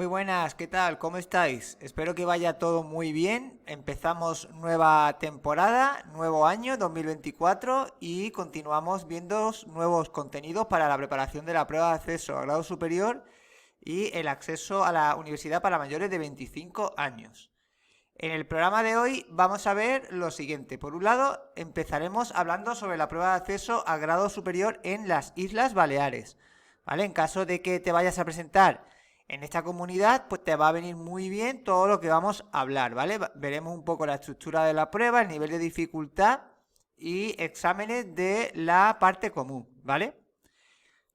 Muy buenas, ¿qué tal? ¿Cómo estáis? Espero que vaya todo muy bien. Empezamos nueva temporada, nuevo año 2024 y continuamos viendo nuevos contenidos para la preparación de la prueba de acceso a grado superior y el acceso a la universidad para mayores de 25 años. En el programa de hoy vamos a ver lo siguiente. Por un lado, empezaremos hablando sobre la prueba de acceso a grado superior en las Islas Baleares. ¿Vale? En caso de que te vayas a presentar en esta comunidad, pues te va a venir muy bien todo lo que vamos a hablar, ¿vale? Veremos un poco la estructura de la prueba, el nivel de dificultad y exámenes de la parte común, ¿vale?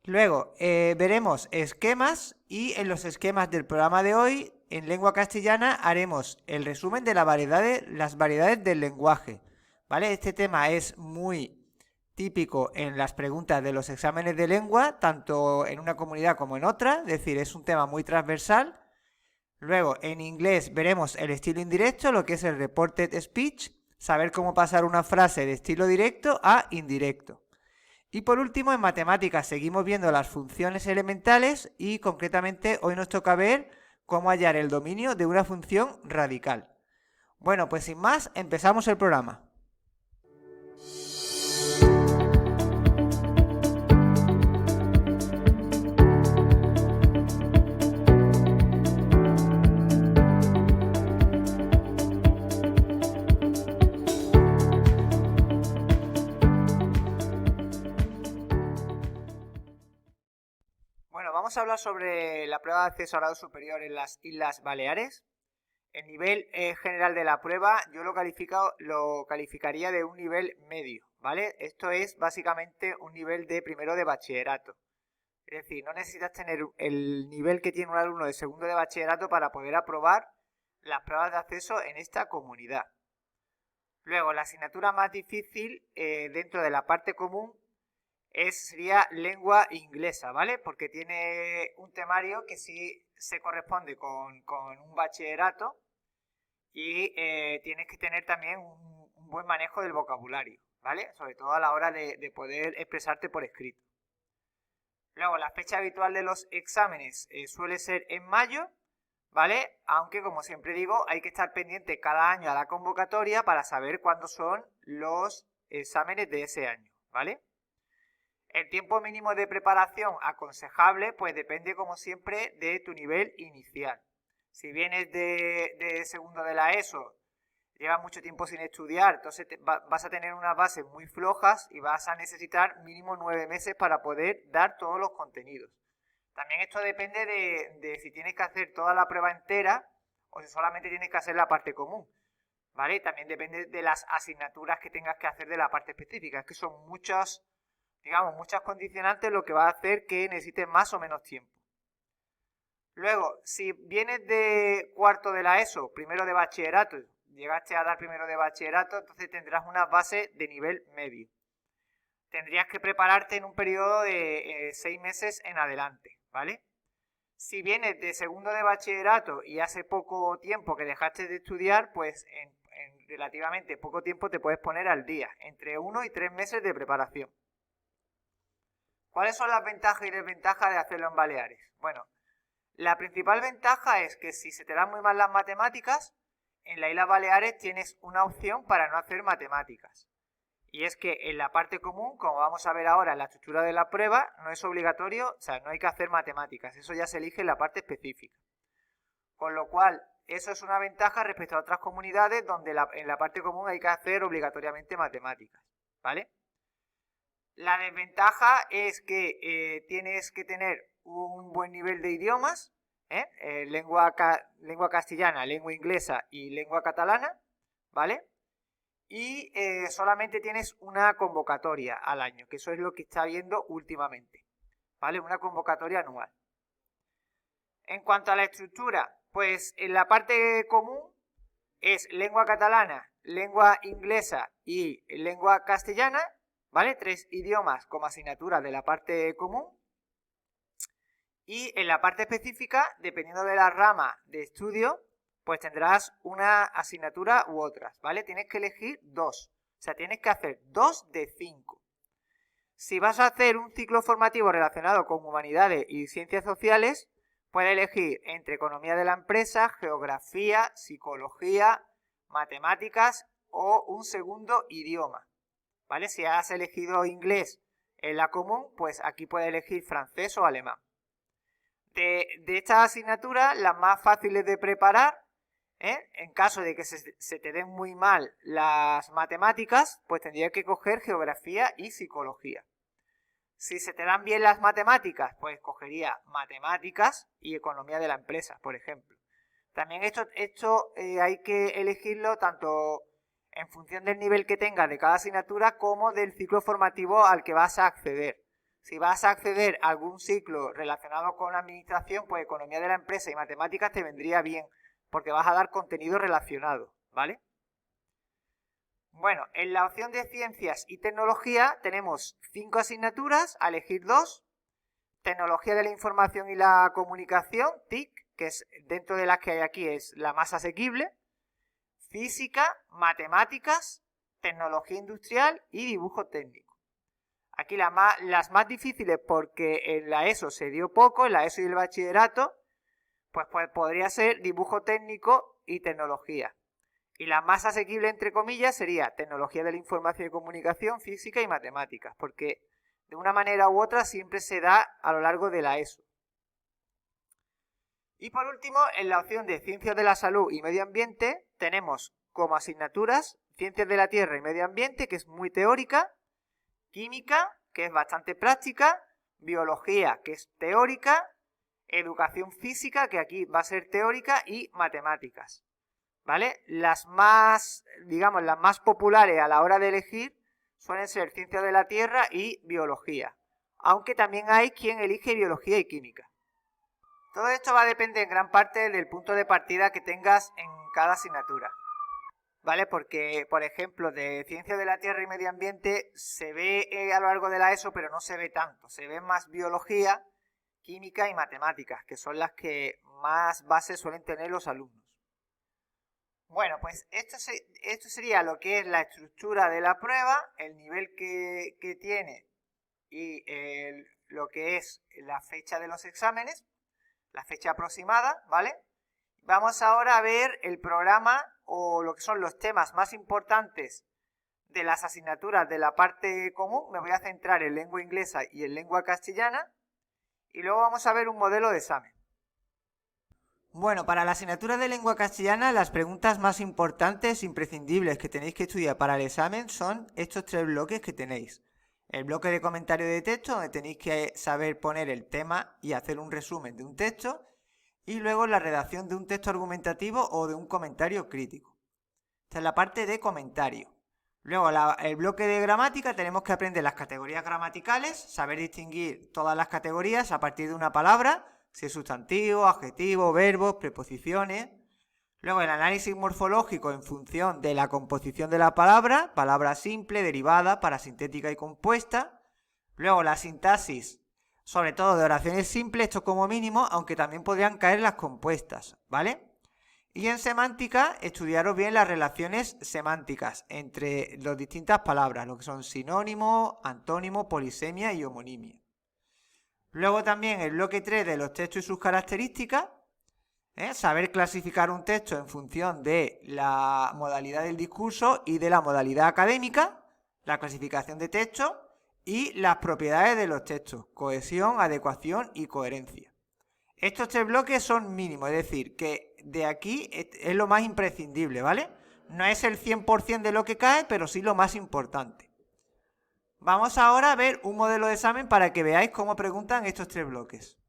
Luego veremos esquemas y en los esquemas del programa de hoy, en lengua castellana, haremos el resumen de las variedades del lenguaje, ¿vale? Este tema es muy típico en las preguntas de los exámenes de lengua, tanto en una comunidad como en otra, es decir, es un tema muy transversal. Luego, en inglés veremos el estilo indirecto, lo que es el reported speech, saber cómo pasar una frase de estilo directo a indirecto. Y por último, en matemáticas seguimos viendo las funciones elementales y concretamente hoy nos toca ver cómo hallar el dominio de una función radical. Bueno, pues sin más, empezamos el programa. Bueno, vamos a hablar sobre la prueba de acceso a grado superior en las Islas Baleares. El nivel general de la prueba yo lo calificaría de un nivel medio, ¿vale? Esto es básicamente un nivel de primero de bachillerato. Es decir, no necesitas tener el nivel que tiene un alumno de segundo de bachillerato para poder aprobar las pruebas de acceso en esta comunidad. Luego, la asignatura más difícil dentro de la parte común sería lengua inglesa, ¿vale? Porque tiene un temario que sí se corresponde con un bachillerato y tienes que tener también un buen manejo del vocabulario, ¿vale? Sobre todo a la hora de poder expresarte por escrito. Luego, la fecha habitual de los exámenes suele ser en mayo, ¿vale? Aunque, como siempre digo, hay que estar pendiente cada año a la convocatoria para saber cuándo son los exámenes de ese año, ¿vale? El tiempo mínimo de preparación aconsejable, pues depende, como siempre, de tu nivel inicial. Si vienes de segundo de la ESO, llevas mucho tiempo sin estudiar, entonces vas a tener unas bases muy flojas y vas a necesitar mínimo 9 meses para poder dar todos los contenidos. También esto depende de si tienes que hacer toda la prueba entera o si solamente tienes que hacer la parte común, ¿vale? También depende de las asignaturas que tengas que hacer de la parte específica. Es que son muchas condicionantes lo que va a hacer que necesites más o menos tiempo. Luego, si vienes de cuarto de la ESO, primero de bachillerato, llegaste a dar primero de bachillerato, entonces tendrás una base de nivel medio. Tendrías que prepararte en un periodo de 6 meses en adelante, ¿vale? Si vienes de segundo de bachillerato y hace poco tiempo que dejaste de estudiar, pues en relativamente poco tiempo te puedes poner al día, entre 1 y 3 meses de preparación. ¿Cuáles son las ventajas y desventajas de hacerlo en Baleares? Bueno, la principal ventaja es que si se te dan muy mal las matemáticas, en las Islas Baleares tienes una opción para no hacer matemáticas. Y es que en la parte común, como vamos a ver ahora en la estructura de la prueba, no es obligatorio, o sea, no hay que hacer matemáticas, eso ya se elige en la parte específica. Con lo cual, eso es una ventaja respecto a otras comunidades donde en la parte común hay que hacer obligatoriamente matemáticas, ¿vale? La desventaja es que tienes que tener un buen nivel de idiomas, lengua castellana, lengua inglesa y lengua catalana, ¿vale? Y solamente tienes una convocatoria al año, que eso es lo que está viendo últimamente, ¿vale? Una convocatoria anual. En cuanto a la estructura, pues en la parte común es lengua catalana, lengua inglesa y lengua castellana, ¿vale? 3 idiomas como asignatura de la parte común. Y en la parte específica, dependiendo de la rama de estudio, pues tendrás una asignatura u otras, ¿vale? Tienes que elegir 2. O sea, tienes que hacer 2 de 5. Si vas a hacer un ciclo formativo relacionado con humanidades y ciencias sociales, Puede elegir entre economía de la empresa, geografía, psicología, matemáticas o un segundo idioma, ¿vale? Si has elegido inglés en la común, pues aquí puedes elegir francés o alemán. De estas asignaturas, las más fáciles de preparar, en caso de que se te den muy mal las matemáticas, pues tendrías que coger geografía y psicología. Si se te dan bien las matemáticas, pues cogería matemáticas y economía de la empresa, por ejemplo. También esto hay que elegirlo tanto en función del nivel que tengas de cada asignatura como del ciclo formativo al que vas a acceder. Si vas a acceder a algún ciclo relacionado con administración, pues economía de la empresa y matemáticas te vendría bien, porque vas a dar contenido relacionado, ¿vale? Bueno, en la opción de ciencias y tecnología tenemos 5 asignaturas, a elegir 2. Tecnología de la información y la comunicación, TIC, que es dentro de las que hay aquí es la más asequible. Física, matemáticas, tecnología industrial y dibujo técnico. Aquí las más difíciles porque en la ESO se dio poco, en la ESO y el bachillerato, pues podría ser dibujo técnico y tecnología. Y la más asequible, entre comillas, sería tecnología de la información y comunicación, física y matemáticas, porque de una manera u otra siempre se da a lo largo de la ESO. Y por último, en la opción de ciencias de la salud y medio ambiente, tenemos como asignaturas ciencias de la tierra y medio ambiente, que es muy teórica, química, que es bastante práctica, biología, que es teórica, educación física, que aquí va a ser teórica, y matemáticas. ¿Vale? Las más populares a la hora de elegir suelen ser ciencias de la tierra y biología, aunque también hay quien elige biología y química. Todo esto va a depender en gran parte del punto de partida que tengas en cada asignatura, ¿vale? Porque, por ejemplo, de ciencias de la tierra y medio ambiente se ve a lo largo de la ESO, pero no se ve tanto, se ve más biología, química y matemáticas, que son las que más bases suelen tener los alumnos. Bueno, pues esto sería lo que es la estructura de la prueba, el nivel que tiene y lo que es la fecha de los exámenes, la fecha aproximada, ¿vale? Vamos ahora a ver el programa o lo que son los temas más importantes de las asignaturas de la parte común. Me voy a centrar en lengua inglesa y en lengua castellana y luego vamos a ver un modelo de examen. Bueno, para la asignatura de lengua castellana, las preguntas más importantes, imprescindibles que tenéis que estudiar para el examen son estos 3 bloques que tenéis. El bloque de comentario de texto, donde tenéis que saber poner el tema y hacer un resumen de un texto, y luego la redacción de un texto argumentativo o de un comentario crítico. Esta es la parte de comentario. Luego, el bloque de gramática, tenemos que aprender las categorías gramaticales, saber distinguir todas las categorías a partir de una palabra, si es sustantivo, adjetivo, verbos, preposiciones. Luego el análisis morfológico en función de la composición de la palabra simple, derivada, parasintética y compuesta. Luego la sintaxis, sobre todo de oraciones simples, esto como mínimo, aunque también podrían caer las compuestas, ¿vale? Y en semántica, estudiaros bien las relaciones semánticas entre las distintas palabras, lo que son sinónimo, antónimo, polisemia y homonimia. Luego también el bloque 3 de los textos y sus características, saber clasificar un texto en función de la modalidad del discurso y de la modalidad académica, la clasificación de textos y las propiedades de los textos, cohesión, adecuación y coherencia. Estos 3 bloques son mínimos, es decir, que de aquí es lo más imprescindible, ¿vale? No es el 100% de lo que cae, pero sí lo más importante. Vamos ahora a ver un modelo de examen para que veáis cómo preguntan estos 3 bloques.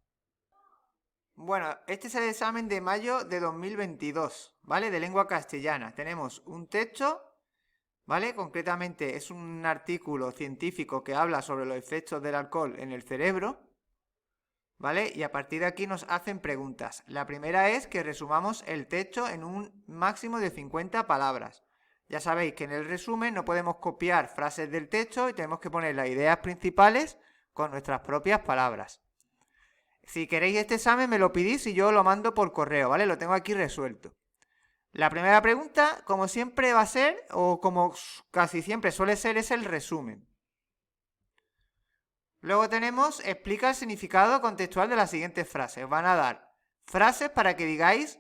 Bueno, este es el examen de mayo de 2022, ¿vale? De lengua castellana. Tenemos un texto, ¿vale? Concretamente es un artículo científico que habla sobre los efectos del alcohol en el cerebro, ¿vale? Y a partir de aquí nos hacen preguntas. La primera es que resumamos el texto en un máximo de 50 palabras. Ya sabéis que en el resumen no podemos copiar frases del texto y tenemos que poner las ideas principales con nuestras propias palabras. Si queréis este examen me lo pedís y yo lo mando por correo, ¿vale? Lo tengo aquí resuelto. La primera pregunta, como siempre va a ser, o como casi siempre suele ser, es el resumen. Luego tenemos, explica el significado contextual de las siguientes frases. Van a dar frases para que digáis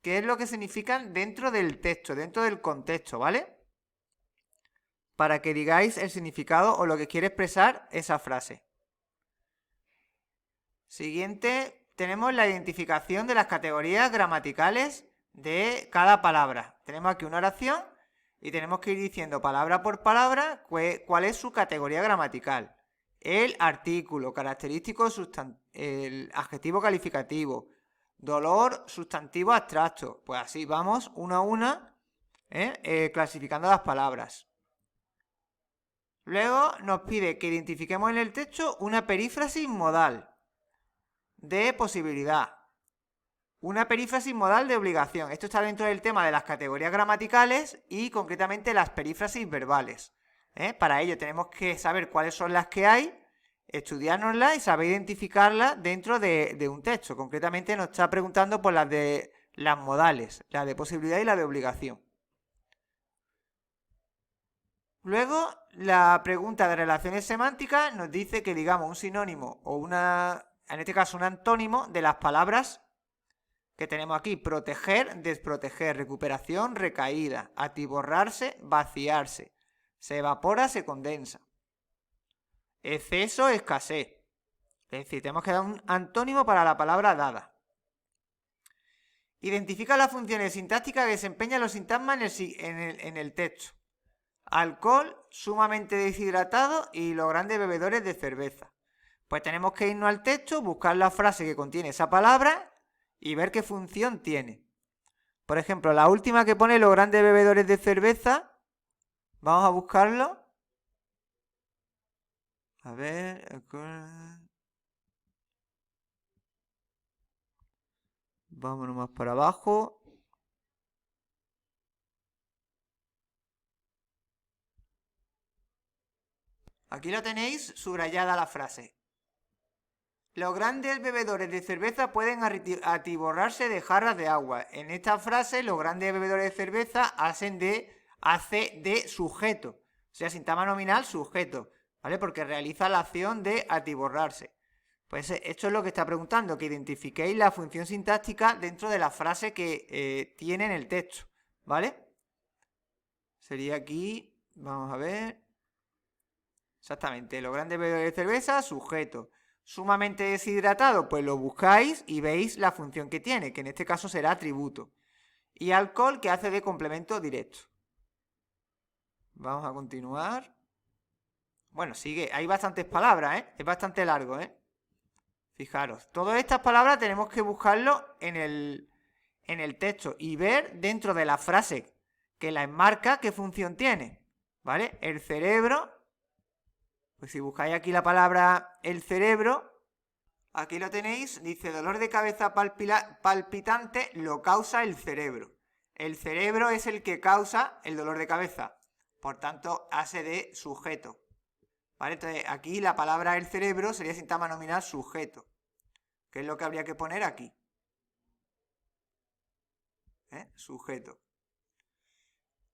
qué es lo que significan dentro del texto, dentro del contexto, ¿vale? Para que digáis el significado o lo que quiere expresar esa frase. Siguiente, tenemos la identificación de las categorías gramaticales de cada palabra. Tenemos aquí una oración y tenemos que ir diciendo palabra por palabra cuál es su categoría gramatical. El artículo, característico, el adjetivo calificativo, dolor, sustantivo abstracto. Pues así vamos una a una clasificando las palabras. Luego nos pide que identifiquemos en el texto una perífrasis modal de posibilidad. Una perífrasis modal de obligación. Esto está dentro del tema de las categorías gramaticales y concretamente las perífrasis verbales. Para ello tenemos que saber cuáles son las que hay, estudiárnoslas y saber identificarlas dentro de un texto. Concretamente nos está preguntando por las de las modales, la de posibilidad y la de obligación. Luego, la pregunta de relaciones semánticas nos dice que digamos un sinónimo o en este caso un antónimo de las palabras que tenemos aquí: proteger, desproteger, recuperación, recaída, atiborrarse, vaciarse, se evapora, se condensa, exceso, escasez. Es decir, tenemos que dar un antónimo para la palabra dada. Identifica las funciones sintácticas que desempeñan los sintagmas en el texto. Alcohol, sumamente deshidratado y los grandes bebedores de cerveza. Pues tenemos que irnos al texto, buscar la frase que contiene esa palabra y ver qué función tiene. Por ejemplo, la última que pone los grandes bebedores de cerveza, vamos a buscarlo. A ver. Vámonos más para abajo. Aquí lo tenéis subrayada la frase. Los grandes bebedores de cerveza pueden atiborrarse de jarras de agua. En esta frase, los grandes bebedores de cerveza hace de sujeto. O sea, sintagma nominal, sujeto. ¿Vale? Porque realiza la acción de atiborrarse. Pues esto es lo que está preguntando, que identifiquéis la función sintáctica dentro de la frase que tiene en el texto. ¿Vale? Sería aquí, vamos a ver. Exactamente, los grandes bebedores de cerveza, sujeto. Sumamente deshidratado, pues lo buscáis y veis la función que tiene, que en este caso será atributo. Y alcohol, que hace de complemento directo. Vamos a continuar. Bueno, sigue, hay bastantes palabras, es bastante largo, Fijaros, todas estas palabras tenemos que buscarlo en el texto y ver dentro de la frase que la enmarca qué función tiene, ¿vale? El cerebro. Pues si buscáis aquí la palabra el cerebro, aquí lo tenéis, dice dolor de cabeza palpitante lo causa el cerebro. El cerebro es el que causa el dolor de cabeza, por tanto hace de sujeto. ¿Vale? Entonces aquí la palabra el cerebro sería sintagma nominal sujeto, que es lo que habría que poner aquí. Sujeto.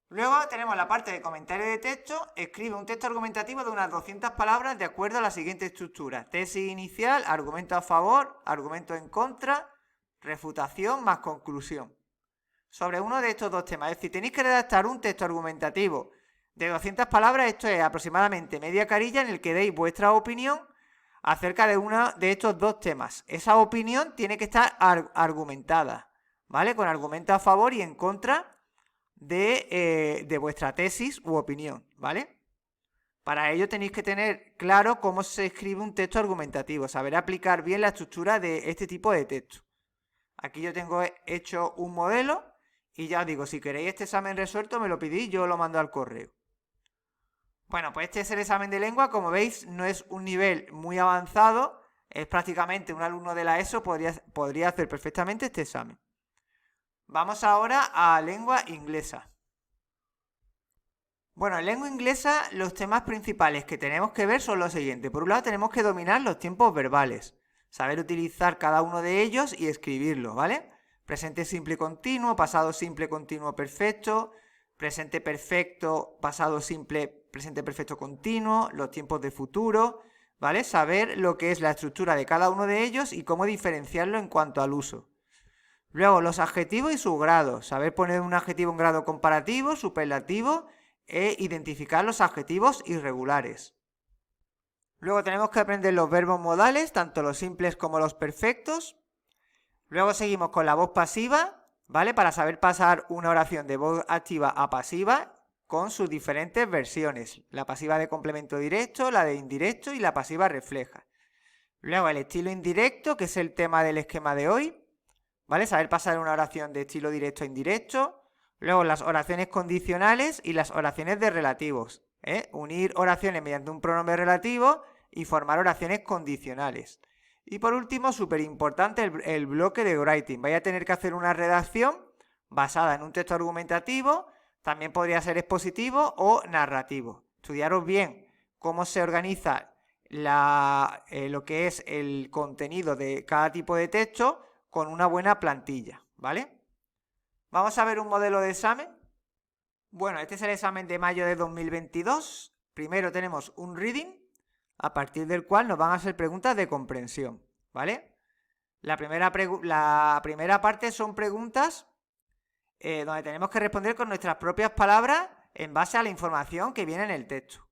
Luego tenemos la parte de comentario de texto. Escribe un texto argumentativo de unas 200 palabras de acuerdo a la siguiente estructura: tesis inicial, argumento a favor, argumento en contra, refutación más conclusión. Sobre uno de estos dos temas. Es decir, tenéis que redactar un texto argumentativo de 200 palabras. Esto es aproximadamente media carilla en el que deis vuestra opinión acerca de uno de estos dos temas. Esa opinión tiene que estar argumentada, ¿vale? Con argumento a favor y en contra de vuestra tesis u opinión, ¿vale? Para ello tenéis que tener claro cómo se escribe un texto argumentativo, saber aplicar bien la estructura de este tipo de texto. Aquí yo tengo hecho un modelo y ya os digo, si queréis este examen resuelto me lo pedís, yo lo mando al correo. Bueno, pues este es el examen de lengua. Como veis, no es un nivel muy avanzado, es prácticamente un alumno de la ESO podría hacer perfectamente este examen. Vamos ahora a lengua inglesa. Bueno, en lengua inglesa los temas principales que tenemos que ver son los siguientes. Por un lado tenemos que dominar los tiempos verbales, saber utilizar cada uno de ellos y escribirlos, ¿vale? Presente simple continuo, pasado simple continuo perfecto, presente perfecto, pasado simple, presente perfecto continuo, los tiempos de futuro, ¿vale? Saber lo que es la estructura de cada uno de ellos y cómo diferenciarlo en cuanto al uso. Luego, los adjetivos y sus grados. Saber poner un adjetivo en grado comparativo, superlativo e identificar los adjetivos irregulares. Luego tenemos que aprender los verbos modales, tanto los simples como los perfectos. Luego seguimos con la voz pasiva, ¿vale? Para saber pasar una oración de voz activa a pasiva con sus diferentes versiones. La pasiva de complemento directo, la de indirecto y la pasiva refleja. Luego el estilo indirecto, que es el tema del esquema de hoy, ¿vale? Saber pasar una oración de estilo directo a indirecto. Luego las oraciones condicionales y las oraciones de relativos, unir oraciones mediante un pronombre relativo y formar oraciones condicionales. Y por último, súper importante, el bloque de writing. Vais a tener que hacer una redacción basada en un texto argumentativo, también podría ser expositivo o narrativo. Estudiaros bien cómo se organiza lo que es el contenido de cada tipo de texto con una buena plantilla, ¿vale? Vamos a ver un modelo de examen. Bueno, este es el examen de mayo de 2022. Primero tenemos un reading, a partir del cual nos van a hacer preguntas de comprensión, ¿vale? La primera parte son preguntas donde tenemos que responder con nuestras propias palabras en base a la información que viene en el texto.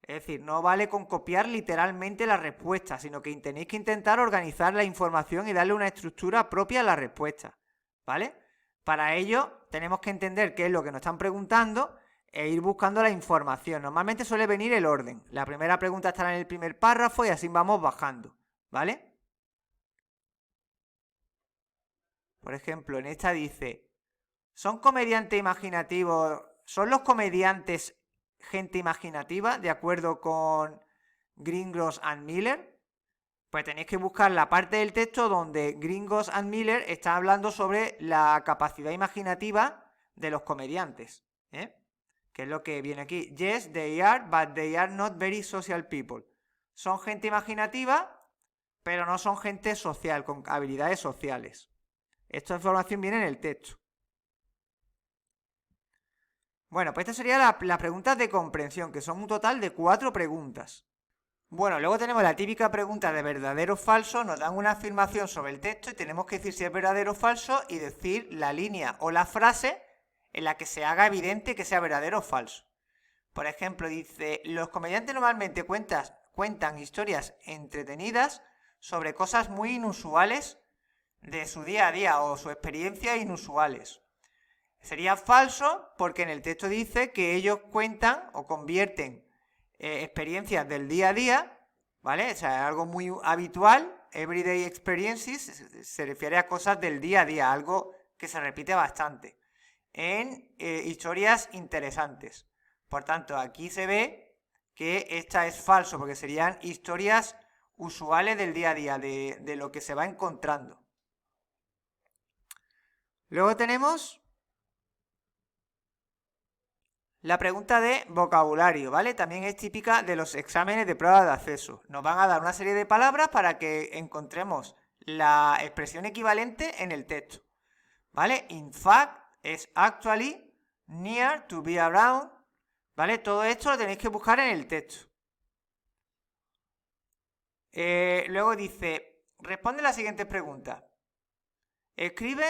Es decir, no vale con copiar literalmente la respuesta, sino que tenéis que intentar organizar la información y darle una estructura propia a la respuesta, ¿vale? Para ello tenemos que entender qué es lo que nos están preguntando e ir buscando la información. Normalmente suele venir el orden. La primera pregunta estará en el primer párrafo y así vamos bajando, ¿vale? Por ejemplo, en esta dice, ¿son comediantes imaginativos? ¿Son los comediantes gente imaginativa, de acuerdo con Gringos and Miller? Pues tenéis que buscar la parte del texto donde Gringos and Miller está hablando sobre la capacidad imaginativa de los comediantes, que es lo que viene aquí. Yes, they are, but they are not very social people. Son gente imaginativa, pero no son gente social, con habilidades sociales. Esta información viene en el texto. Bueno, pues esta sería las preguntas de comprensión, que son un total de 4 preguntas. Bueno, luego tenemos la típica pregunta de verdadero o falso. Nos dan una afirmación sobre el texto y tenemos que decir si es verdadero o falso y decir la línea o la frase en la que se haga evidente que sea verdadero o falso. Por ejemplo, dice, los comediantes normalmente cuentan historias entretenidas sobre cosas muy inusuales de su día a día o su experiencias inusuales. Sería falso porque en el texto dice que ellos cuentan o convierten experiencias del día a día, ¿vale? O sea, algo muy habitual, everyday experiences, se refiere a cosas del día a día, algo que se repite bastante, en historias interesantes. Por tanto, aquí se ve que esta es falso, porque serían historias usuales del día a día, de lo que se va encontrando. Luego tenemos la pregunta de vocabulario, ¿vale? También es típica de los exámenes de prueba de acceso. Nos van a dar una serie de palabras para que encontremos la expresión equivalente en el texto, ¿vale? In fact es actually, near, to be around, ¿vale? Todo esto lo tenéis que buscar en el texto. Luego dice, responde la siguiente pregunta. Escribe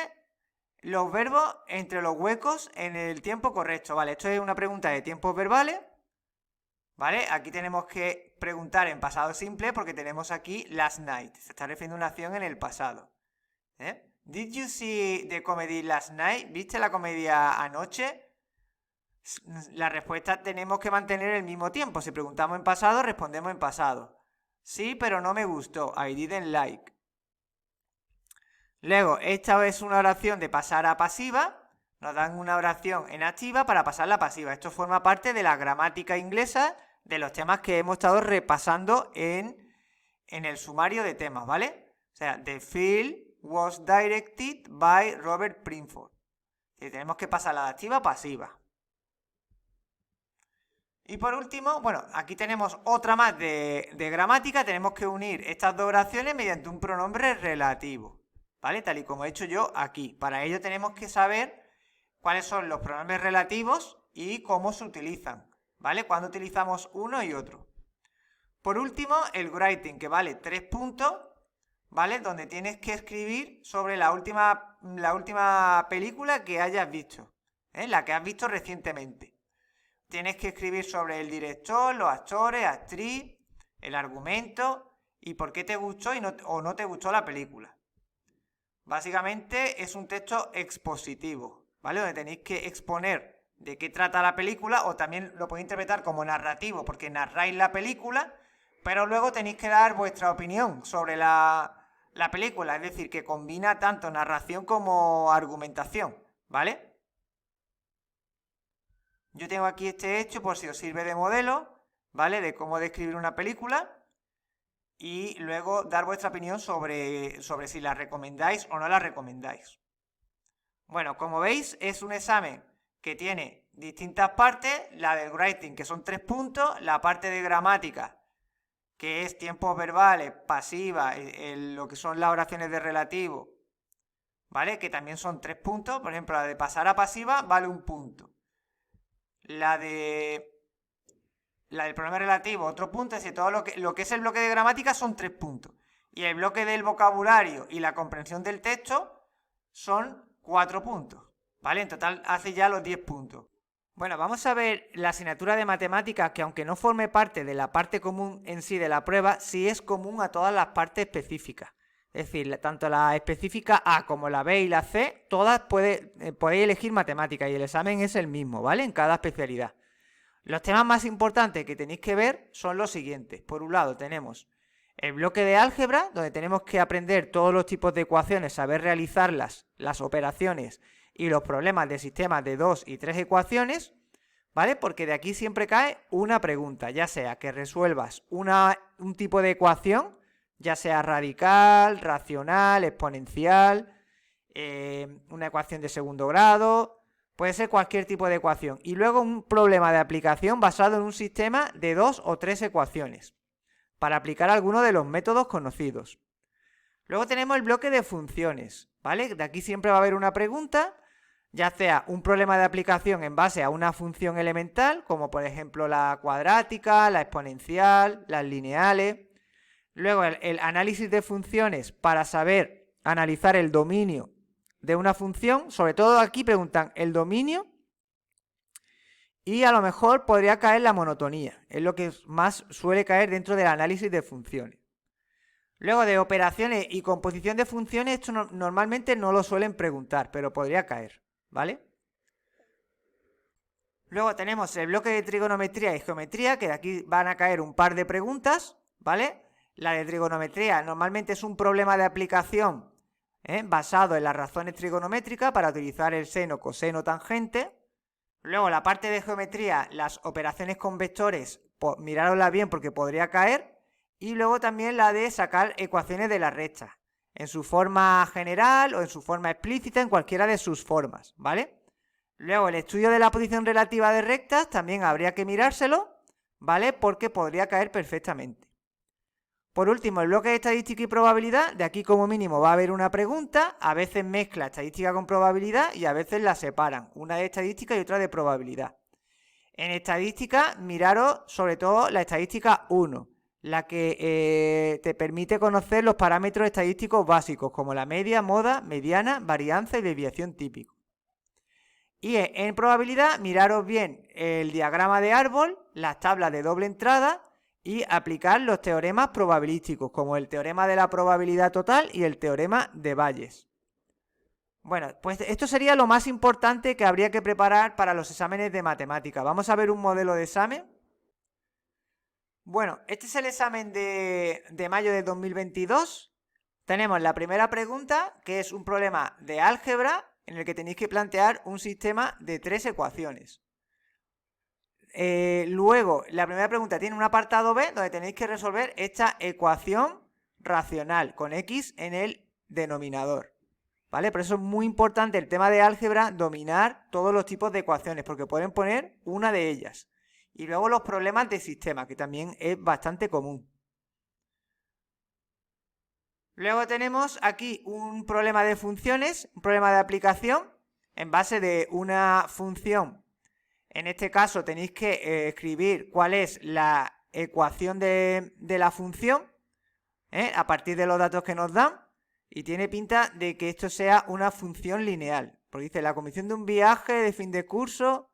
los verbos entre los huecos en el tiempo correcto, ¿vale? Esto es una pregunta de tiempos verbales, ¿vale? Aquí tenemos que preguntar en pasado simple porque tenemos aquí last night. Se está refiriendo a una acción en el pasado. Did you see the comedy last night? ¿Viste la comedia anoche? La respuesta tenemos que mantener el mismo tiempo. Si preguntamos en pasado, respondemos en pasado. Sí, pero no me gustó. I didn't like. Luego, esta es una oración de pasar a pasiva. Nos dan una oración en activa para pasarla a pasiva. Esto forma parte de la gramática inglesa, de los temas que hemos estado repasando en el sumario de temas, ¿vale? O sea, the film was directed by Robert Prinford. Y tenemos que pasarla de activa a pasiva. Y por último, bueno, aquí tenemos otra más de gramática. Tenemos que unir estas dos oraciones mediante un pronombre relativo, ¿vale? Tal y como he hecho yo aquí. Para ello tenemos que saber cuáles son los pronombres relativos y cómo se utilizan, ¿vale? Cuando utilizamos uno y otro. Por último, el writing, que vale 3 puntos, ¿vale? Donde tienes que escribir sobre la última película que hayas visto, la que has visto recientemente. Tienes que escribir sobre el director, los actores, actriz, el argumento y por qué te gustó o no te gustó la película. Básicamente es un texto expositivo, ¿vale? Donde tenéis que exponer de qué trata la película, o también lo podéis interpretar como narrativo, porque narráis la película, pero luego tenéis que dar vuestra opinión sobre la película, es decir, que combina tanto narración como argumentación, ¿vale? Yo tengo aquí este hecho por si os sirve de modelo, ¿vale? De cómo describir una película y luego dar vuestra opinión sobre si la recomendáis o no la recomendáis. Bueno, como veis, es un examen que tiene distintas partes, la del writing, que son 3 puntos, la parte de gramática, que es tiempos verbales, pasiva, lo que son las oraciones de relativo, ¿vale? Que también son 3 puntos, por ejemplo, la de pasar a pasiva vale 1 punto. La del pronombre relativo, otro punto, es decir, todo lo que es el bloque de gramática son 3 puntos. Y el bloque del vocabulario y la comprensión del texto son 4 puntos, ¿vale? En total hace ya los 10 puntos. Bueno, vamos a ver la asignatura de matemáticas, que aunque no forme parte de la parte común en sí de la prueba, sí es común a todas las partes específicas. Es decir, tanto la específica A como la B y la C, todas podéis elegir matemáticas y el examen es el mismo, ¿vale? En cada especialidad. Los temas más importantes que tenéis que ver son los siguientes. Por un lado tenemos el bloque de álgebra, donde tenemos que aprender todos los tipos de ecuaciones, saber realizarlas, las operaciones y los problemas de sistemas de 2 y 3 ecuaciones, ¿vale? Porque de aquí siempre cae una pregunta, ya sea que resuelvas un tipo de ecuación, ya sea radical, racional, exponencial, una ecuación de segundo grado, puede ser cualquier tipo de ecuación. Y luego un problema de aplicación basado en un sistema de 2 o 3 ecuaciones, para aplicar alguno de los métodos conocidos. Luego tenemos el bloque de funciones, ¿vale? De aquí siempre va a haber una pregunta, ya sea un problema de aplicación en base a una función elemental, como por ejemplo la cuadrática, la exponencial, las lineales. Luego el análisis de funciones para saber analizar el dominio de una función. Sobre todo aquí preguntan el dominio y a lo mejor podría caer la monotonía. Es lo que más suele caer dentro del análisis de funciones. Luego de operaciones y composición de funciones, esto normalmente no lo suelen preguntar, pero podría caer, ¿vale? Luego tenemos el bloque de trigonometría y geometría, que de aquí van a caer un par de preguntas, ¿vale? La de trigonometría normalmente es un problema de aplicación basado en las razones trigonométricas para utilizar el seno, coseno, tangente. Luego la parte de geometría, las operaciones con vectores, mirárosla bien porque podría caer. Y luego también la de sacar ecuaciones de las rectas, en su forma general o en su forma explícita, en cualquiera de sus formas, ¿vale? Luego el estudio de la posición relativa de rectas también habría que mirárselo, ¿vale? Porque podría caer perfectamente. Por último, el bloque de estadística y probabilidad, de aquí como mínimo va a haber una pregunta, a veces mezcla estadística con probabilidad y a veces la separan, una de estadística y otra de probabilidad. En estadística, miraros sobre todo la estadística 1, la que te permite conocer los parámetros estadísticos básicos, como la media, moda, mediana, varianza y desviación típico. Y en probabilidad, miraros bien el diagrama de árbol, las tablas de doble entrada y aplicar los teoremas probabilísticos, como el teorema de la probabilidad total y el teorema de Bayes. Bueno, pues esto sería lo más importante que habría que preparar para los exámenes de matemática. Vamos a ver un modelo de examen. Bueno, este es el examen de mayo de 2022. Tenemos la primera pregunta, que es un problema de álgebra en el que tenéis que plantear un sistema de 3 ecuaciones. Luego, la primera pregunta tiene un apartado B donde tenéis que resolver esta ecuación racional con X en el denominador, ¿vale? Por eso es muy importante el tema de álgebra, dominar todos los tipos de ecuaciones, porque pueden poner una de ellas. Y luego los problemas de sistema, que también es bastante común. Luego tenemos aquí un problema de funciones, un problema de aplicación en base de una función. En este caso tenéis que escribir cuál es la ecuación de la función, a partir de los datos que nos dan, y tiene pinta de que esto sea una función lineal, porque dice la comisión de un viaje de fin de curso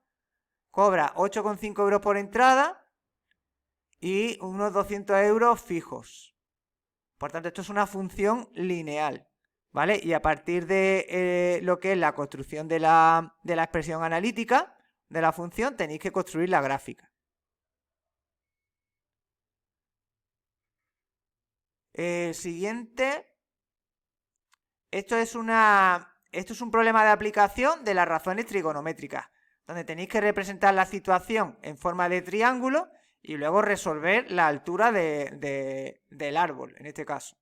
cobra 8,5 euros por entrada y unos 200 euros fijos. Por tanto, esto es una función lineal, ¿vale? Y a partir de lo que es la construcción de la expresión analítica de la función, tenéis que construir la gráfica. Siguiente. Esto es un problema de aplicación de las razones trigonométricas, donde tenéis que representar la situación en forma de triángulo y luego resolver la altura del árbol, en este caso.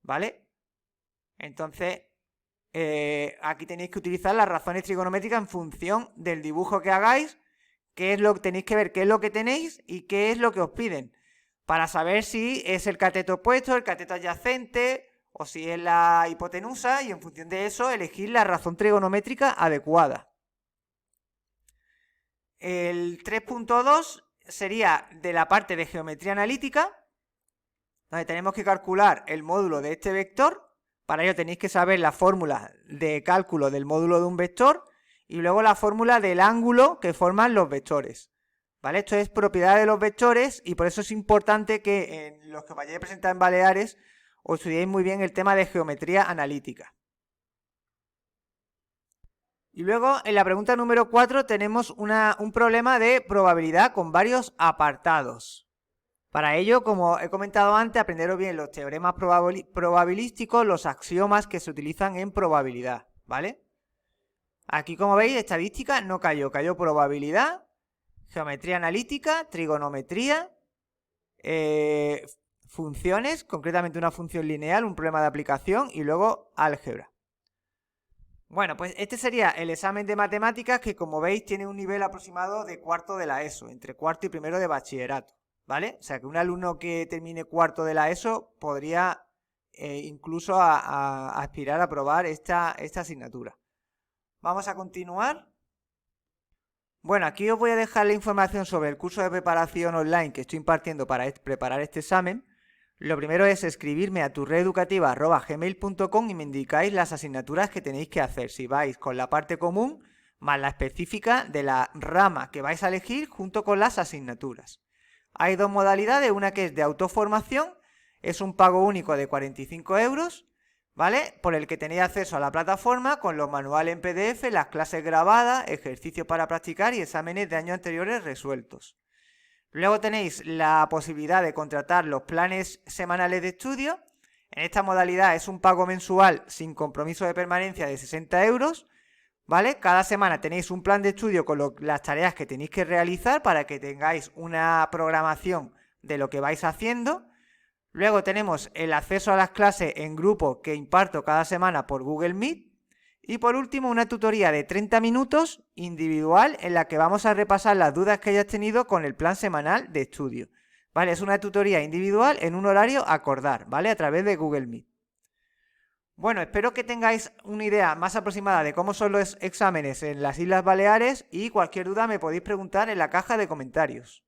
¿Vale? Entonces, aquí tenéis que utilizar las razones trigonométricas en función del dibujo que hagáis, tenéis que ver qué es lo que tenéis y qué es lo que os piden, para saber si es el cateto opuesto, el cateto adyacente, o si es la hipotenusa, y en función de eso elegir la razón trigonométrica adecuada. El 3.2 sería de la parte de geometría analítica, donde tenemos que calcular el módulo de este vector. Para ello tenéis que saber la fórmula de cálculo del módulo de un vector y luego la fórmula del ángulo que forman los vectores. ¿Vale? Esto es propiedad de los vectores y por eso es importante que en los que vayáis a presentar en Baleares os estudiéis muy bien el tema de geometría analítica. Y luego en la pregunta número 4 tenemos un problema de probabilidad con varios apartados. Para ello, como he comentado antes, aprenderos bien los teoremas probabilísticos, los axiomas que se utilizan en probabilidad, ¿vale? Aquí, como veis, estadística no cayó, cayó probabilidad, geometría analítica, trigonometría, funciones, concretamente una función lineal, un problema de aplicación y luego álgebra. Bueno, pues este sería el examen de matemáticas que, como veis, tiene un nivel aproximado de cuarto de la ESO, entre cuarto y primero de bachillerato, ¿vale? O sea que un alumno que termine cuarto de la ESO podría incluso aspirar a aprobar esta asignatura. Vamos a continuar. Bueno, aquí os voy a dejar la información sobre el curso de preparación online que estoy impartiendo para preparar este examen. Lo primero es escribirme a turrededucativa@gmail.com y me indicáis las asignaturas que tenéis que hacer, si vais con la parte común más la específica de la rama que vais a elegir junto con las asignaturas. Hay dos modalidades, una que es de autoformación, es un pago único de 45 euros, ¿vale? Por el que tenéis acceso a la plataforma con los manuales en PDF, las clases grabadas, ejercicios para practicar y exámenes de años anteriores resueltos. Luego tenéis la posibilidad de contratar los planes semanales de estudio. En esta modalidad es un pago mensual sin compromiso de permanencia de 60 euros, ¿vale? Cada semana tenéis un plan de estudio con las tareas que tenéis que realizar para que tengáis una programación de lo que vais haciendo. Luego tenemos el acceso a las clases en grupo que imparto cada semana por Google Meet. Y por último, una tutoría de 30 minutos individual en la que vamos a repasar las dudas que hayas tenido con el plan semanal de estudio. ¿Vale? Es una tutoría individual en un horario a acordar, ¿vale? A través de Google Meet. Bueno, espero que tengáis una idea más aproximada de cómo son los exámenes en las Islas Baleares y cualquier duda me podéis preguntar en la caja de comentarios.